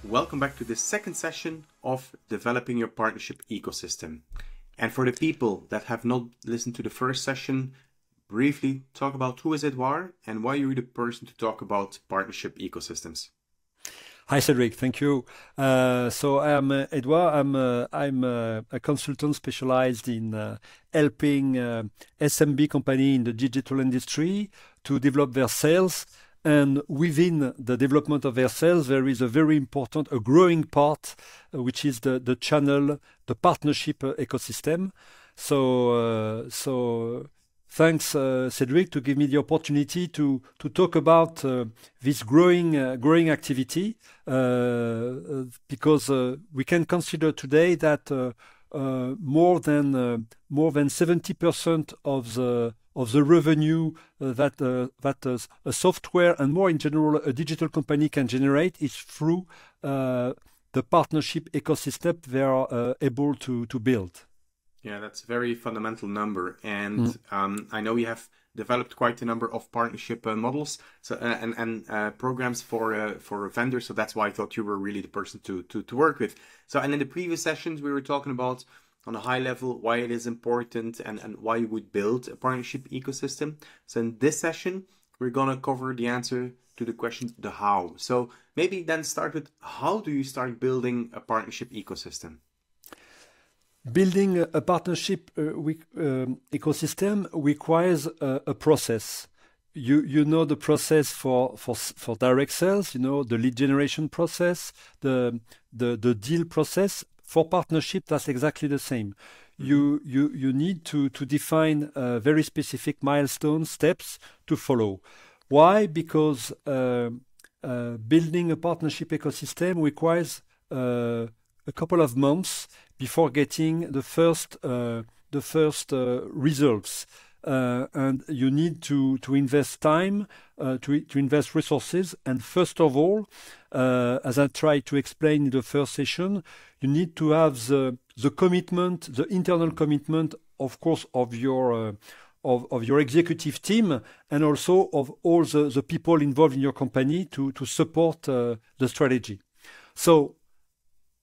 Welcome back to the second session of developing your partnership ecosystem. And for the people that have not listened to the first session, briefly talk about who is Edouard and why you're the person to talk about partnership ecosystems. Hi, Cedric. Thank you. So I'm Edouard. I'm a consultant specialized in helping SMB company in the digital industry to develop their sales. And within the development of their sales, there is a very important, a growing part, which is the channel, the partnership ecosystem. So thanks, Cedric, to give me the opportunity to talk about this growing activity, because we can consider today that more than 70% of the revenue that a software and more in general a digital company can generate is through the partnership ecosystem they are able to build. Yeah, that's a very fundamental number, and I know you have developed quite a number of partnership models and programs for vendors. So that's why I thought you were really the person to work with. So, and in the previous sessions we were talking about on a high level why it is important and why you would build a partnership ecosystem. So in this session we're gonna cover the answer to the question the how. So maybe then start with how do you start building a partnership ecosystem? Building a partnership ecosystem requires a process. You know the process for direct sales. You know the lead generation process, the deal process. For partnership, that's exactly the same. You need to define very specific milestone steps to follow. Why? Because building a partnership ecosystem requires a couple of months before getting the first results, and you need to invest time, to invest resources, and first of all, as I tried to explain in the first session, you need to have the commitment, the internal commitment, of course, of your executive team, and also of all the people involved in your company to support the strategy. So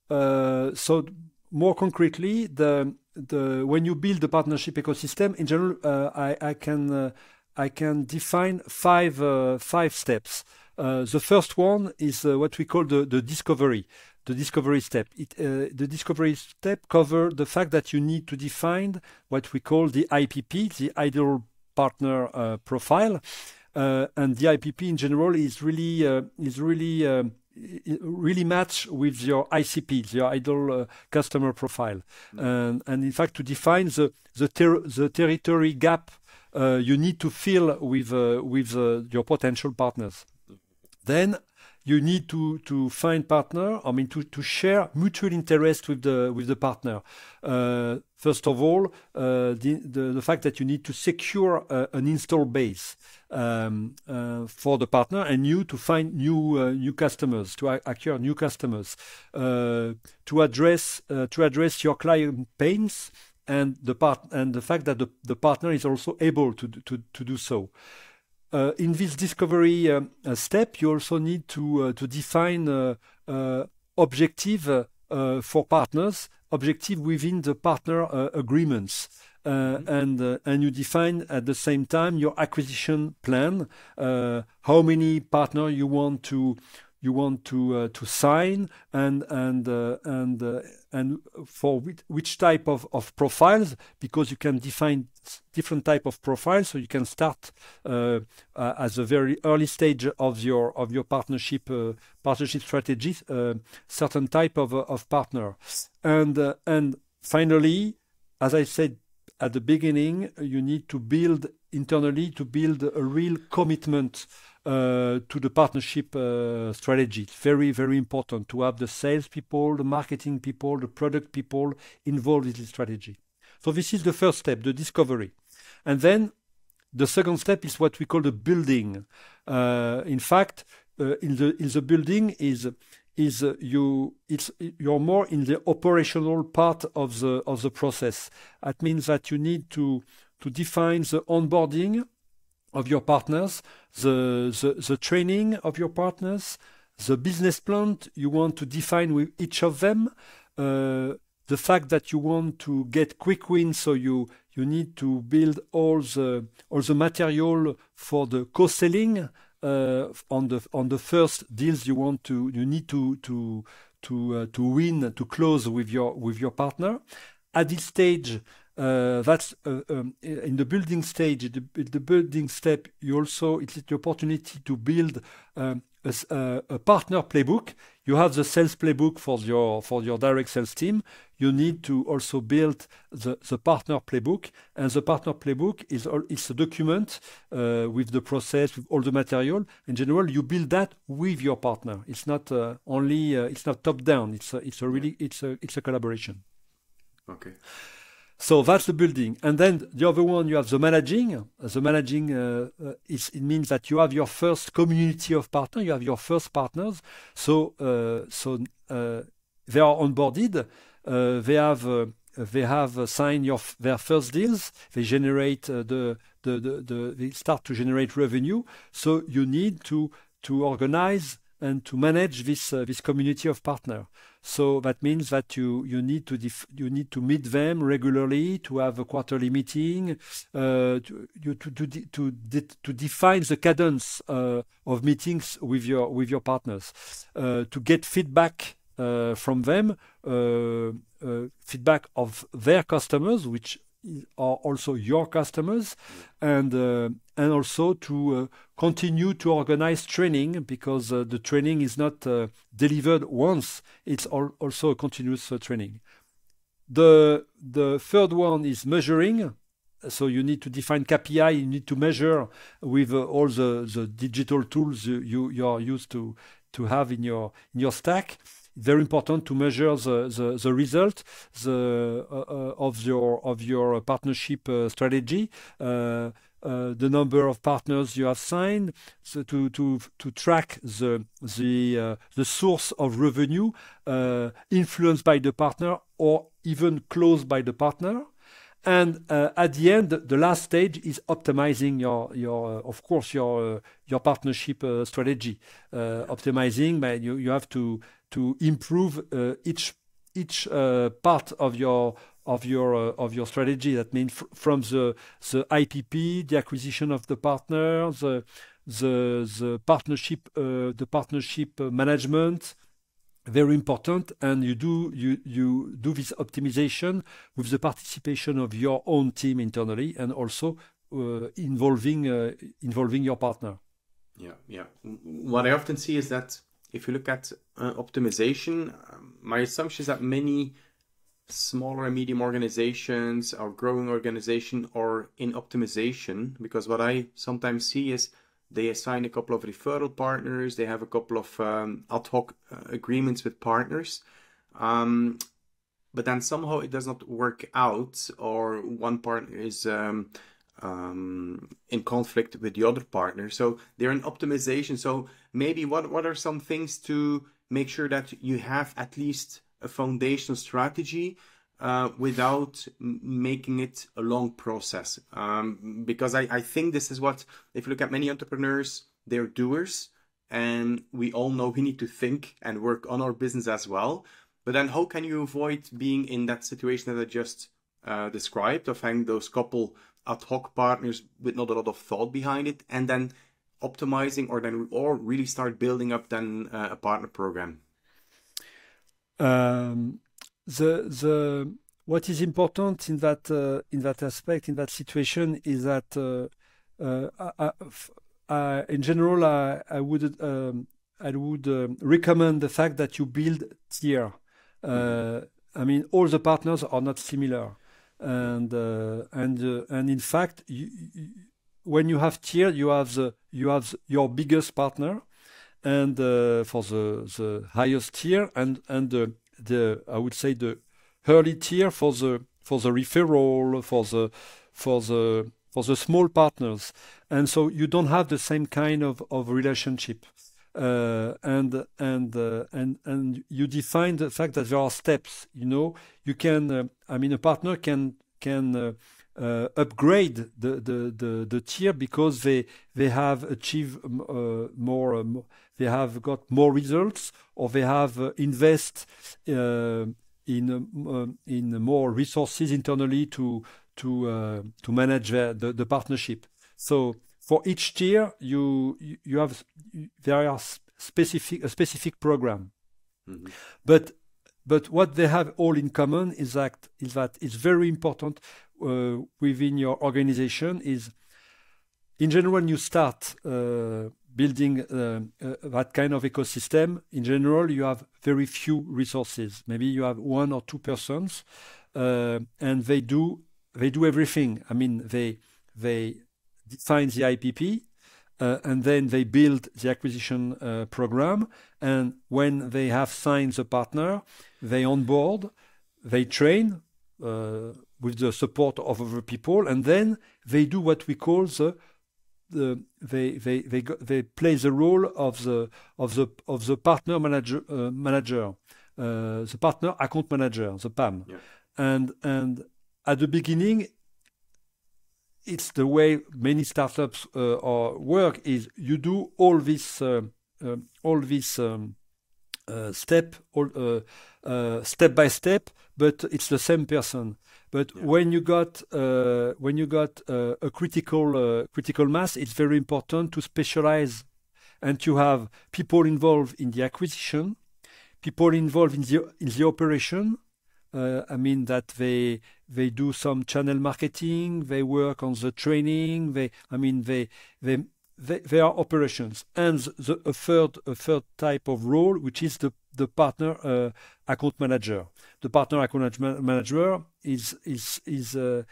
more concretely, when you build the partnership ecosystem, in general, I can define five steps. The first one is what we call the discovery step. The discovery step covers the fact that you need to define what we call the IPP, the ideal partner profile, and the IPP in general is really match with your ICP, your ideal customer profile, and in fact to define the territory gap you need to fill with your potential partners. Then you need to find partner. I mean to share mutual interest with the partner. First of all, the fact that you need to secure an install base for the partner, and you to find new customers, to acquire new customers, to address your client pains, and the fact that the partner is also able to do so. In this discovery step, you also need to define objective for partners, objective within the partner agreements, and you define at the same time your acquisition plan, how many partners you want to sign, and for which type of profiles, because you can define different type of profiles, so you can start as a very early stage of your partnership strategy, certain type of partner, and finally, as I said at the beginning, you need to build internally a real commitment to the partnership strategy. It's very, very important to have the sales people, the marketing people, the product people involved in the strategy. So this is the first step, the discovery. And then the second step is what we call the building. In fact, in the building you're more in the operational part of the process. That means that you need to define the onboarding of your partners, the training of your partners, the business plan you want to define with each of them, the fact that you want to get quick wins, so you need to build all the material for the co-selling on the first deals you need to win, to close with your partner. At this stage, that's in the building stage. The building step, it's the opportunity to build a partner playbook. You have the sales playbook for your direct sales team. You need to also build the partner playbook, and the partner playbook is a document with the process, with all the material. In general, you build that with your partner. It's not it's not top down. It's a collaboration. Okay. So that's the building. And then the other one, you have the managing. The managing, it means that you have your first community of partners, you have your first partners. So they are onboarded, they have signed their first deals, they generate they start to generate revenue. So you need to organize and to manage this community of partners. So that means that you need to meet them regularly, to have a quarterly meeting, to define the cadence of meetings with your partners, to get feedback from them, feedback of their customers, which are also your customers, and also to continue to organize training, because the training is not delivered once, it's also a continuous training. The third one is measuring. So you need to define KPI, you need to measure with all the digital tools you are used to have in your stack. Very important to measure the result of your partnership strategy, the number of partners you have signed, so to track the source of revenue influenced by the partner or even closed by the partner. And at the end, the last stage is optimizing your partnership strategy. Optimizing, you have to improve each part of your strategy. That means from the IPP, the acquisition of the partner, the partnership management. Very important, and you do this optimization with the participation of your own team internally, and also involving your partner. Yeah. What I often see is that if you look at optimization, my assumption is that many smaller and medium organizations or growing organizations are in optimization, because what I sometimes see is they assign a couple of referral partners, they have a couple of ad hoc agreements with partners, but then somehow it does not work out, or one partner is in conflict with the other partner. So they're in optimization. So maybe what are some things to make sure that you have at least a foundational strategy without making it a long process, because I think this is what, if you look at many entrepreneurs, they're doers, and we all know we need to think and work on our business as well. But then how can you avoid being in that situation that I just described, of having those couple ad hoc partners with not a lot of thought behind it, and then optimizing or really start building up then a partner program? What is important in that aspect, in that situation, is that in general I would recommend the fact that you build tier. I mean, all the partners are not similar, and in fact, when you have tier, you have your biggest partner, and for the highest tier, and I would say the early tier for the referral, for the small partners, and so you don't have the same kind of relationship, and you define the fact that there are steps. You can a partner can upgrade the tier because they have achieved more they have got more results, or they have invest in more resources internally to manage the partnership. So for each tier, there are a specific program, but what they have all in common is that it's very important within your organization. Is in general, when you start building that kind of ecosystem, in general, you have very few resources. Maybe you have 1 or 2 persons, and they do everything. I mean, they define the IPP, and then they build the acquisition program. And when they have signed the partner, they onboard, they train with the support of other people, and then they do what we call they play the role of the partner manager, the partner account manager, the PAM. Yeah. And at the beginning, it's the way many startups work. Is you do all this step by step, but it's the same person. But when you got a critical mass, it's very important to specialize and to have people involved in the acquisition, people involved in the operation. I mean that they do some channel marketing, they work on the training. They are operations, and a third type of role, which is the partner account manager. The partner account manager is the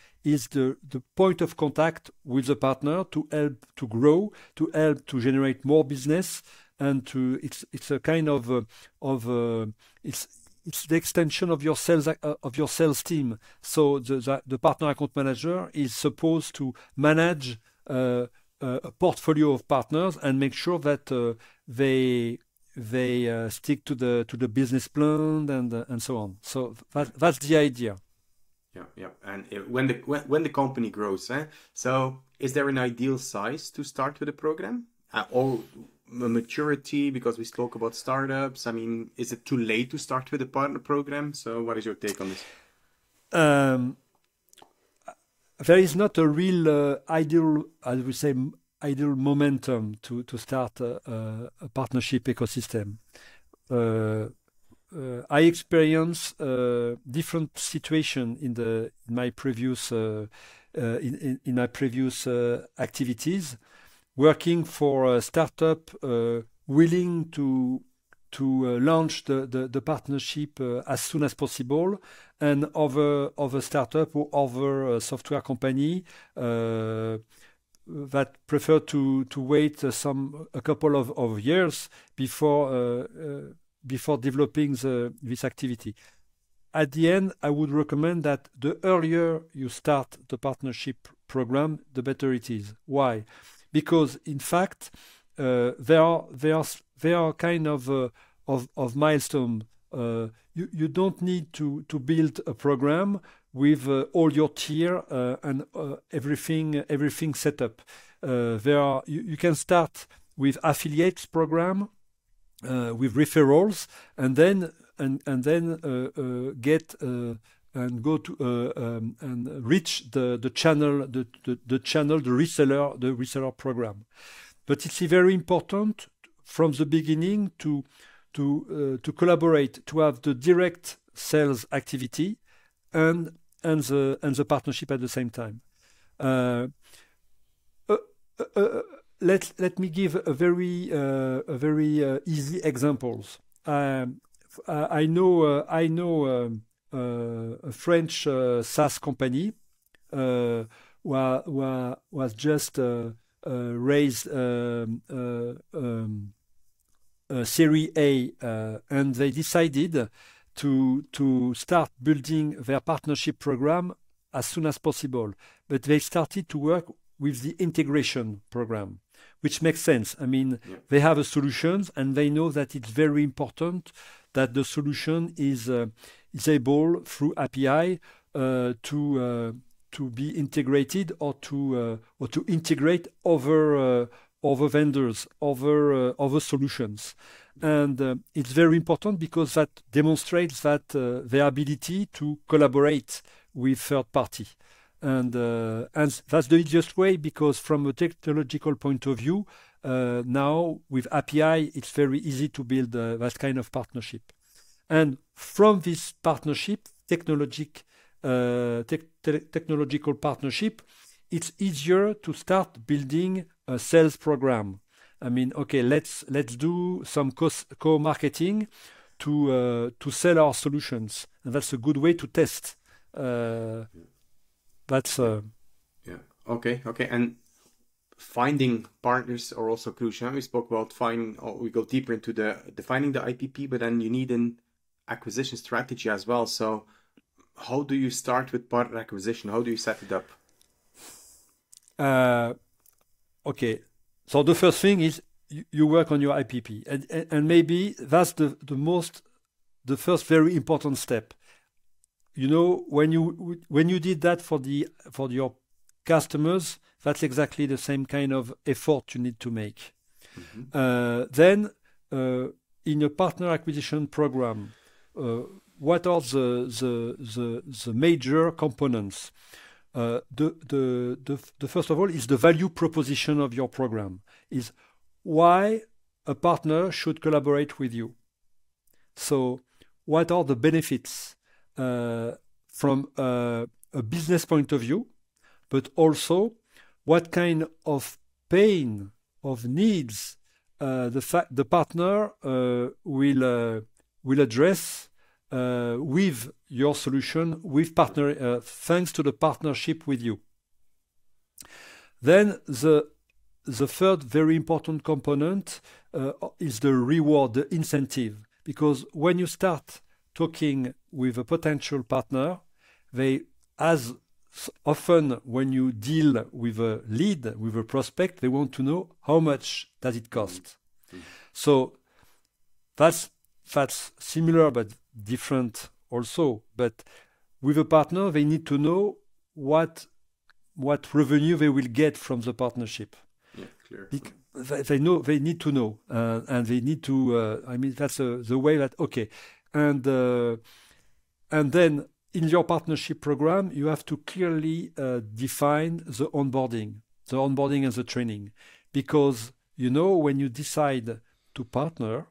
point of contact with the partner to help to grow, to help to generate more business, and it's a kind of it's the extension of your sales team. So the partner account manager is supposed to manage a portfolio of partners and make sure that they stick to the business plan and so on. So that's the idea. Yeah. And when the company grows, so is there an ideal size to start with a program, or maturity? Because we spoke about startups. I mean, is it too late to start with a partner program? So what is your take on this? There is not a real ideal momentum to start a partnership ecosystem. I experience different situation in my previous activities, working for a startup willing to launch the partnership as soon as possible, and other startup or other software company that prefer to wait a couple of years before developing this activity. At the end, I would recommend that the earlier you start the partnership program, the better it is. Why? Because in fact, there are kind of milestone. You don't need to build a program with all your tier and everything set up. You can start with affiliates program, with referrals, and then get and go to and reach the channel, the reseller program. But it's very important from the beginning to collaborate, to have the direct sales activity and the partnership at the same time. Let me give a very easy examples. I know a French SaaS company was just raised Series A, and they decided to start building their partnership program as soon as possible. But they started to work with the integration program, which makes sense. I mean, they have a solution, and they know that it's very important that the solution is able through API to be integrated or to integrate over other vendors, other solutions. And it's very important because that demonstrates that their ability to collaborate with third party. And that's the easiest way, because from a technological point of view, now with API, it's very easy to build that kind of partnership. And from this partnership, technological partnership, it's easier to start building a sales program. I mean, okay, let's do some co-marketing to sell our solutions, and that's a good way to test. That's yeah. Okay. And finding partners are also crucial. We spoke about we go deeper into defining the IPP, but then you need an acquisition strategy as well. So how do you start with partner acquisition? How do you set it up? Okay. So the first thing is you work on your IPP, and maybe that's the first very important step. You know, when you did that for your customers, that's exactly the same kind of effort you need to make. Mm-hmm. Then, in a partner acquisition program, what are the major components? The first of all is the value proposition of your program. Is why a partner should collaborate with you. So, what are the benefits from a business point of view, but also what kind of pain, of needs the partner will address with your solution, with partner, thanks to the partnership with you. Then the third very important component is the reward, the incentive, because when you start talking with a potential partner, as often when you deal with a lead, with a prospect, they want to know how much does it cost. Mm-hmm. So that's similar but different also. But with a partner, they need to know what revenue they will get from the partnership. Yeah, clear. They need to know, and they need to. I mean, that's the way that okay. And then in your partnership program, you have to clearly define the onboarding and the training, because when you decide to partner,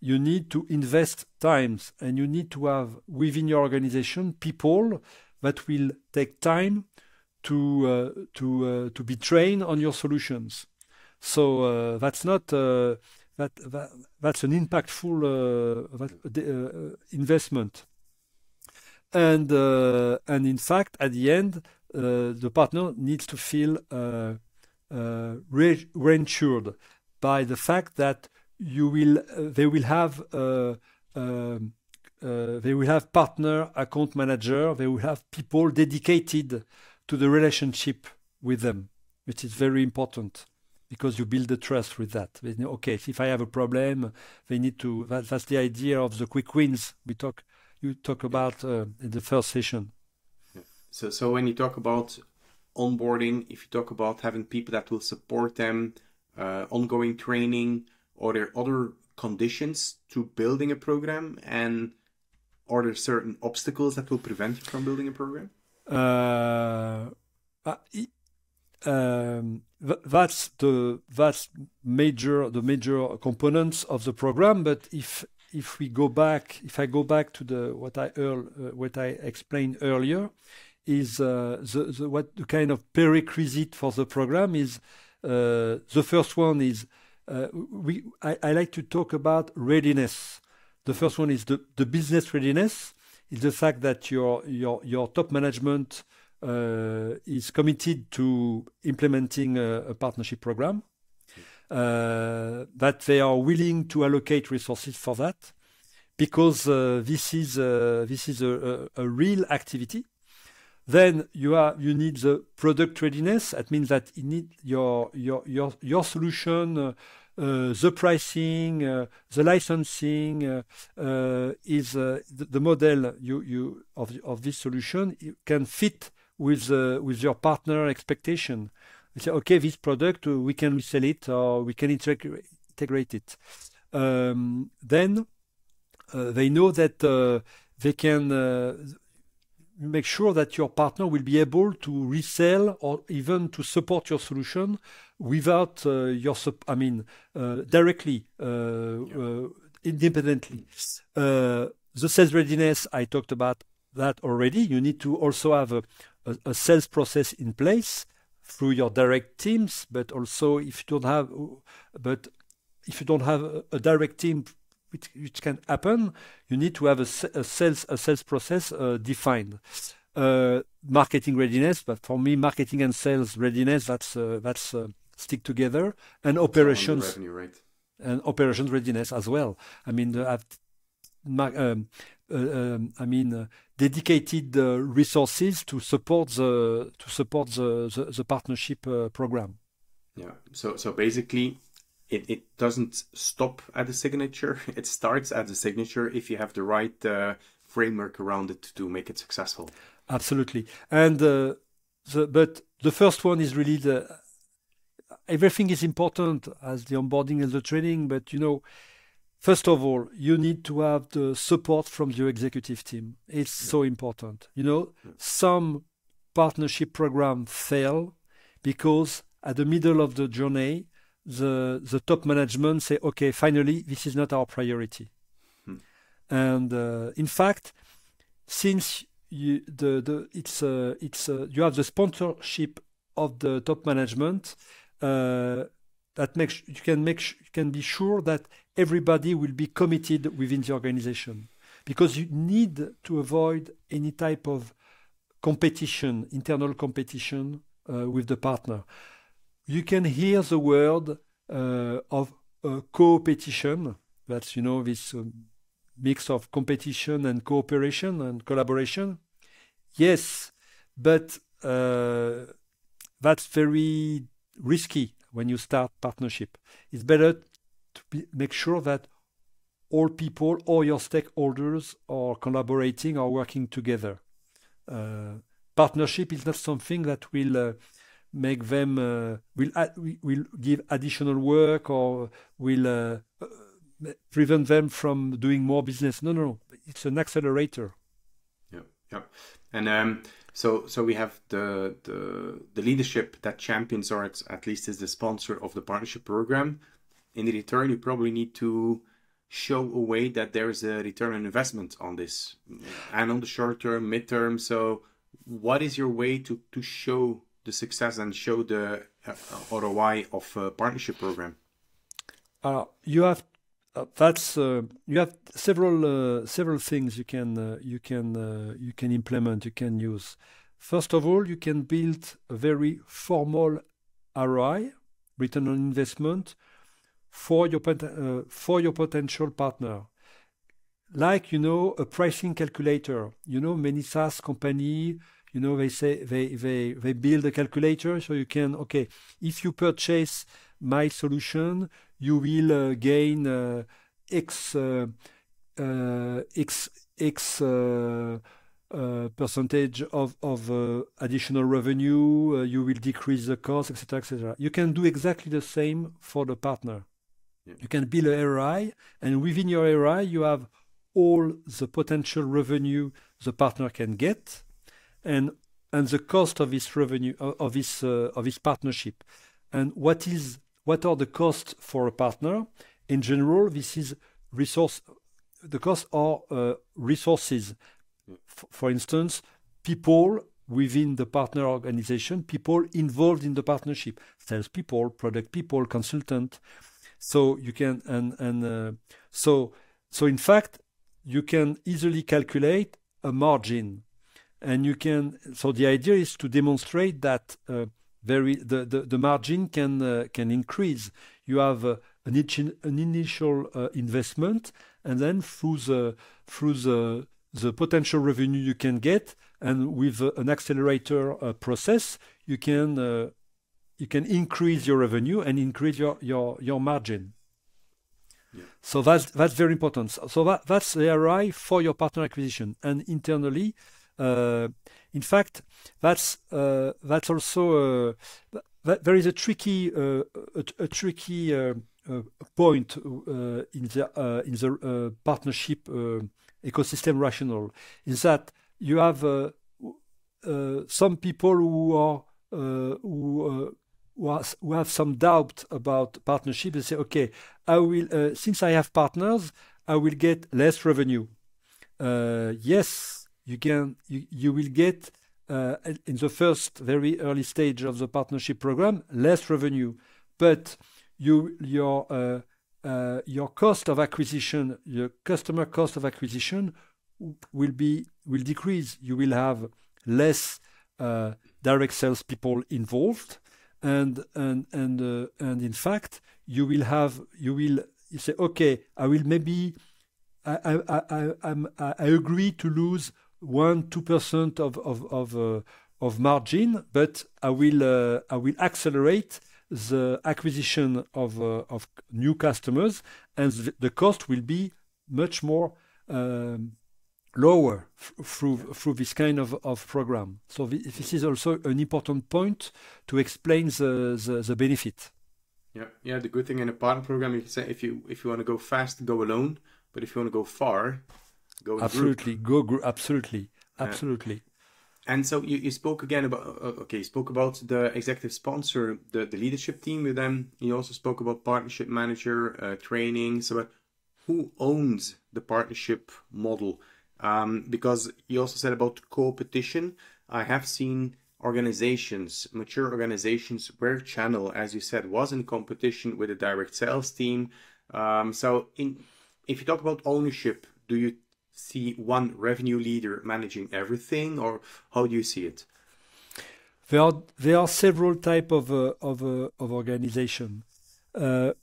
you need to invest times, and you need to have within your organization people that will take time to be trained on your solutions. So that's not that's an impactful investment. And in fact, at the end, the partner needs to feel reassured by the fact that they will have partner account manager. They will have people dedicated to the relationship with them, which is very important, because you build the trust with that. They know, okay, if I have a problem, they need to. That's the idea of the quick wins you talk about in the first session. Yeah. So when you talk about onboarding, if you talk about having people that will support them, ongoing training, are there other conditions to building a program, and are there certain obstacles that will prevent you from building a program? That's the major components of the program. But if I go back to what I explained earlier, is the kind of prerequisite for the program is the first one is I like to talk about readiness. The first one is the business readiness. Is the fact that your top management is committed to implementing a partnership program, that they are willing to allocate resources for that, because this is a real activity. Then you need the product readiness. That means that you need your solution, the pricing, the licensing is the model of this solution. You can fit with your partner expectation. We say, okay, this product, we can resell it or we can integrate it. Then they know that they can make sure that your partner will be able to resell or even to support your solution without directly, independently. The sales readiness, I talked about that already. You need to also have a sales process in place through your direct teams, but also if you don't have a direct team, which can happen, you need to have a sales process defined. Marketing readiness, but for me, marketing and sales readiness, that's stick together, and operations revenue, right? And operations readiness as well. I mean, dedicated resources to support the partnership program. Yeah. So basically, it doesn't stop at the signature. It starts at the signature if you have the right framework around it to make it successful. Absolutely. And but the first one is really everything is important as the onboarding and the training. But first of all, you need to have the support from your executive team. It's so important. Some partnership programs fail because at the middle of the journey, the top management say, okay, finally, this is not our priority. And in fact, since you have the sponsorship of the top management, that makes you can be sure that everybody will be committed within the organization, because you need to avoid any type of competition, internal competition with the partner. You can hear the word of co-petition. That's this mix of competition and cooperation and collaboration. Yes, but that's very risky when you start partnership. It's better to make sure that all people, all your stakeholders are collaborating or working together. Partnership is not something that will make them will give additional work or will prevent them from doing more business. No. It's an accelerator. Yeah. And so we have the leadership that champions, or at least is the sponsor of the partnership program. In return, you probably need to show a way that there is a return on investment on this, and on the short term, midterm. So what is your way to show the success and show the ROI of a partnership program? You have several things you can implement, you can use. First of all, you can build a very formal ROI, return on investment, for your potential partner. Like a pricing calculator. Many SaaS company, they say they build a calculator, so you can, okay, if you purchase my solution, you will gain X percentage of additional revenue. You will decrease the cost, etc., etc. You can do exactly the same for the partner. Yeah. You can build a ROI, and within your ROI, you have all the potential revenue the partner can get, and the cost of this revenue of this partnership. And what are the costs for a partner? In general, this is the costs are resources. For instance, people within the partner organization, people involved in the partnership, salespeople, product people, consultant. So you can so in fact you can easily calculate a margin, and you can. So the idea is to demonstrate that the margin can increase. You have an initial investment, and then through the potential revenue you can get, and with an accelerator process, you can increase your revenue and increase your margin. Yeah. So that's very important. So that's the ROI for your partner acquisition, and internally. In fact, that's also there is a tricky point in the partnership ecosystem rationale, is that you have some people who have some doubt about partnership. They say, okay, I will since I have partners, I will get less revenue. Yes, you will get in the first very early stage of the partnership program less revenue, but your cost of acquisition, your customer cost of acquisition will decrease. You will have less direct sales people involved, and in fact you say, okay, I will maybe I agree to lose 1-2% of margin, but I will accelerate the acquisition of new customers, and the cost will be much more lower through this kind of program. So this is also an important point to explain the benefit. Yeah. The good thing in a partner program, you can say if you want to go fast, go alone. But if you want to go far, go in group. Absolutely. And so you spoke again about you spoke about the executive sponsor, the leadership team. With them, you also spoke about partnership manager, training. So, who owns the partnership model? Because you also said about co-opetition. I have seen mature organizations, where channel, as you said, was in competition with a direct sales team. If you talk about ownership, do you see one revenue leader managing everything, or how do you see it? There are several types of organization. The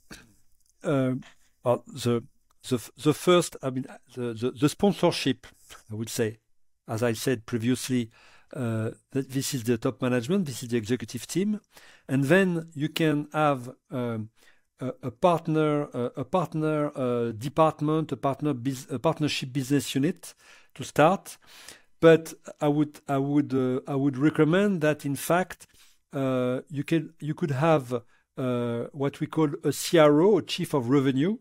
first, the sponsorship, I would say, as I said previously, that this is the top management, this is the executive team, and then you can have a partner department, a partnership business unit to start. But I would recommend that, in fact, you could have what we call a CRO, a chief of revenue,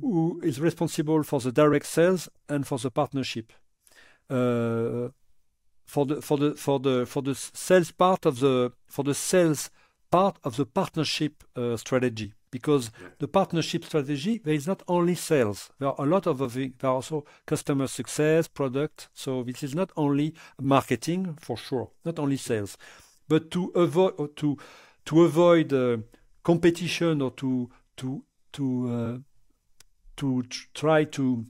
who is responsible for the direct sales and for the partnership. For the sales part of the partnership strategy, because the partnership strategy, there is not only sales. There are a lot of things. There are also customer success, product. So this is not only marketing, for sure, not only sales. But to avoid competition, or to try to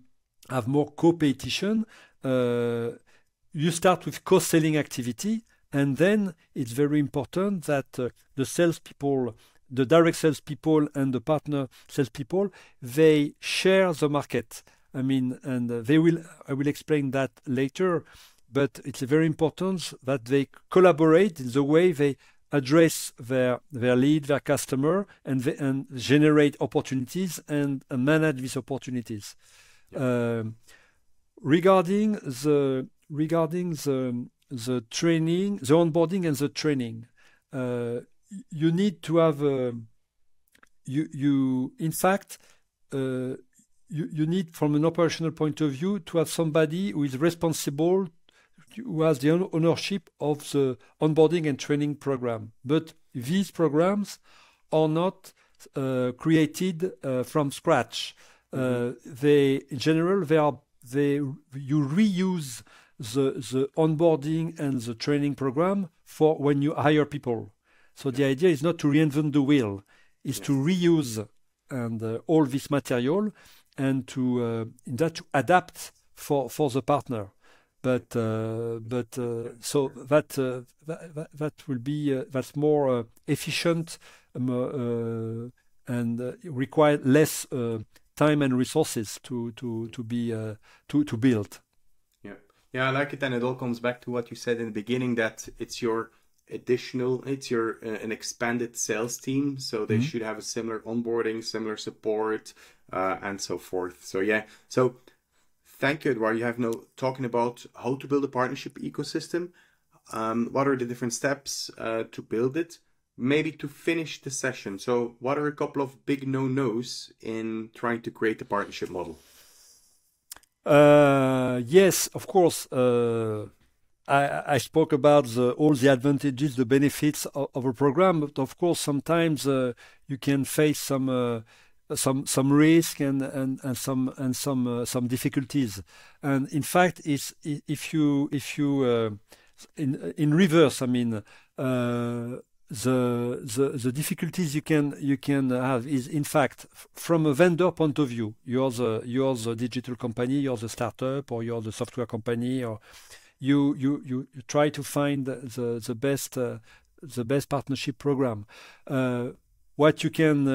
have more competition, you start with co-selling activity. And then it's very important that the salespeople, the direct salespeople and the partner salespeople, they share the market. I will explain that later, but it's very important that they collaborate in the way they address their lead, their customer, and generate opportunities and manage these opportunities. Regarding the training, the onboarding and the training, you need to have you need, from an operational point of view, to have somebody who is responsible, who has the ownership of the onboarding and training program. But these programs are not created from scratch. In general, you reuse the onboarding and the training program for when you hire people. So the idea is not to reinvent the wheel, is to reuse all this material and to adapt for the partner. But so that will be that's more efficient and require less time and resources to build. Yeah, I like it, and it all comes back to what you said in the beginning, that it's an expanded sales team, so they should have a similar onboarding, similar support, and so forth. So thank you, Edouard. You have talking about how to build a partnership ecosystem. What are the different steps to build it? maybe to finish the session, so what are a couple of big no-nos in trying to create a partnership model? Yes, of course. I spoke about all the advantages, the benefits of a program, but of course sometimes you can face some risk and some difficulties. And in fact, if you in reverse, I mean, the difficulties you can have is, in fact, from a vendor point of view. You're the digital company, you're the startup, or you're the software company, or you try to find the best partnership program. What you can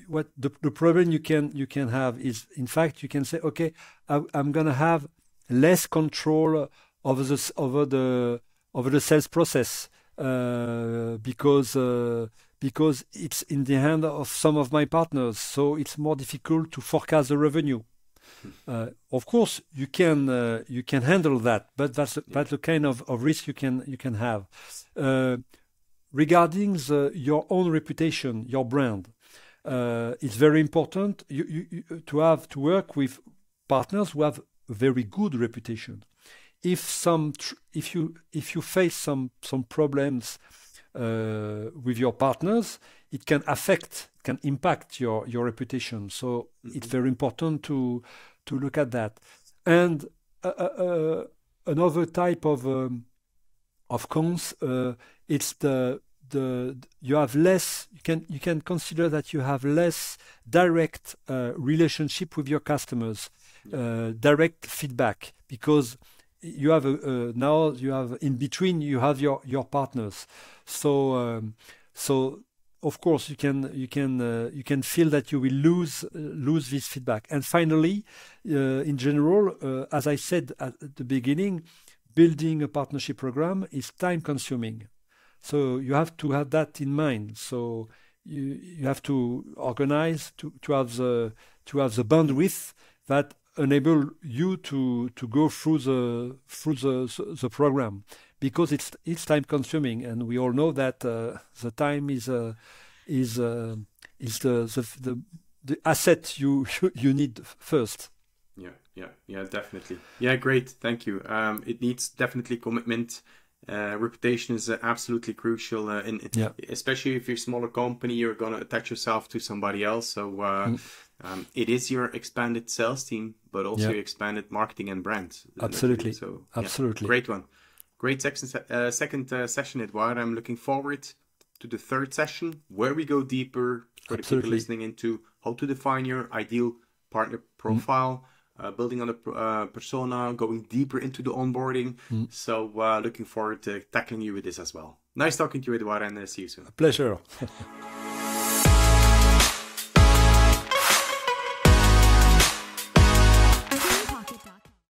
what the problem you can have is, in fact, you can say, okay, I'm gonna have less control over the sales process because it's in the hand of some of my partners, so it's more difficult to forecast the revenue. Of course, you can handle that, but that's the kind of risk you can have. Regarding your own reputation, your brand, it's very important to work with partners who have a very good reputation. If you face some problems with your partners, it can impact your reputation. So it's very important to look at that. And another type of cons, it's you have less. You can consider that you have less direct relationship with your customers, direct feedback, because you have now you have in between you have your partners. So of course you can feel that you will lose this feedback. And finally, in general, as I said at the beginning, building a partnership program is time consuming. So you have to have that in mind. So you have to organize to have the bandwidth that enable you to go through the program, because it's time consuming, and we all know that the time is the asset you need first. Yeah, definitely. Yeah, great, thank you. It needs definitely commitment. Reputation is absolutely crucial, especially if you're a smaller company, you're going to attach yourself to somebody else. So it is your expanded sales team, but also your expanded marketing and brand. Absolutely. So, absolutely. Great one. Great second session, Edouard. I'm looking forward to the third session, where we go deeper for the people listening into how to define your ideal partner profile, building on a persona, going deeper into the onboarding. So looking forward to tackling you with this as well. Nice talking to you, Edouard, and see you soon. A pleasure.